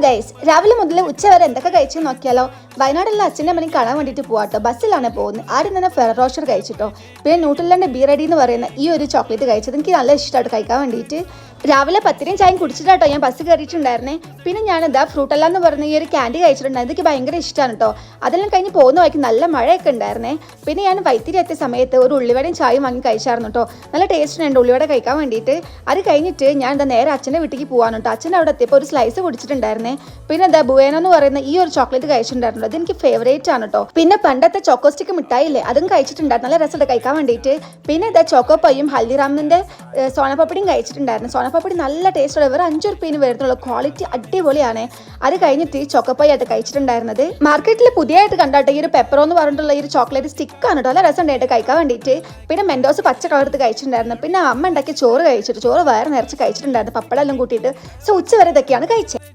Guys, രാവിലെ മുതൽ ഉച്ച വരെ എന്തൊക്കെ കഴിച്ചു നോക്കിയാലോ. വയനാടുള്ള അച്ഛൻ്റെ അമ്മയും കാണാൻ വേണ്ടിയിട്ട് പോവാട്ടോ. ബസ്സിലാണ് പോകുന്നത്. ആദ്യം തന്നെ ഫെറോ റോഷർ കഴിച്ചിട്ടോ. പിന്നെ ന്യൂട്രലാൻഡ് ബി റെഡി എന്ന് പറയുന്ന ഈ ഒരു ചോക്ലേറ്റ് കഴിച്ചത് എനിക്ക് നല്ല ഇഷ്ടമായിട്ട് കഴിക്കാൻ വേണ്ടിയിട്ട്. രാവിലെ 10 ചായയും കുടിച്ചിട്ടാട്ടോ ഞാൻ ബസ് കയറിയിട്ടുണ്ടായിരുന്നേ. പിന്നെ ഞാനിതാ ഫ്രൂട്ടല്ല എന്ന് പറയുന്ന ഈ ഒരു ക്യാൻഡി കഴിച്ചിട്ടുണ്ടായിരുന്നു. എനിക്ക് ഭയങ്കര ഇഷ്ടമാണ് കേട്ടോ. അതെല്ലാം കഴിഞ്ഞ് പോകുന്ന വഴിക്ക് നല്ല മഴയൊക്കെ ഉണ്ടായിരുന്നേ. പിന്നെ ഞാൻ വൈത്തിരി എത്തിയ സമയത്ത് ഒരു ഉള്ളിവടയും ചായയും വാങ്ങി കഴിച്ചായിരുന്നു കേട്ടോ. നല്ല ടേസ്റ്റ് ഉണ്ട് ഉള്ളിവട കഴിക്കാൻ വേണ്ടിയിട്ട്. അത് കഴിഞ്ഞിട്ട് ഞാൻ എന്താ നേരെ അച്ഛൻ്റെ വീട്ടിലേക്ക് പോകാൻ കേട്ടോ. അച്ഛൻ്റെ അവിടെ എത്തിയപ്പോൾ ഒരു സ്ലൈസ് കുടിച്ചിട്ടുണ്ടായിരുന്നേ. പിന്നെ എന്താ ബുവേനോ എന്ന് പറയുന്ന ഈ ഒരു ചോക്ലേറ്റ് കഴിച്ചിട്ടുണ്ടായിരുന്നു. അത് എനിക്ക് ഫേവറേറ്റ് ആണ് കേട്ടോ. പിന്നെ പണ്ടത്തെ ചോക്കോസ്റ്റിക് മിഠായില്ലേ, അതും കഴിച്ചിട്ടുണ്ടായിരുന്നു. നല്ല രസമുണ്ട് കഴിക്കാൻ വേണ്ടിയിട്ട്. പിന്നെ ഇതാ ചോക്കോപ്പയും ഹൽദിറാമിൻ്റെ സോനപ്പപ്പടിയും കഴിച്ചിട്ടുണ്ടായിരുന്നു. സോനപ്പപ്പടി നല്ല ടേസ്റ്റോടെ വെറും 5 റുപ്യേന് വരുന്നുള്ള ക്വാളിറ്റി അടിപൊളിയാണ്. അത് കഴിഞ്ഞിട്ട് ചോക്കോപ്പൈ ആയിട്ട് കഴിച്ചിട്ടുണ്ടായിരുന്നത്. മാർക്കറ്റിൽ പുതിയതായിട്ട് കണ്ടാട്ടെ ഈ ഒരു പെപ്പറോ എന്ന് പറഞ്ഞിട്ടുള്ള ഈ ഒരു ചോക്ലേറ്റ് സ്റ്റിക്കാണ് കേട്ടോ. നല്ല രസമുണ്ടായിട്ട് കഴിക്കാൻ വേണ്ടിയിട്ട്. പിന്നെ മെൻഡോസ് പച്ച കളർത്ത് കഴിച്ചിട്ടുണ്ടായിരുന്നു. പിന്നെ അമ്മ ഉണ്ടാക്കിയ ചോറ് കഴിച്ചിട്ട് ചോറ് വയറ് നിറച്ച് കഴിച്ചിട്ടുണ്ടായിരുന്നു പപ്പടെല്ലാം കൂട്ടിയിട്ട്. സോ ഉച്ച വരെ ഇതൊക്കെയാണ് കഴിച്ചത്.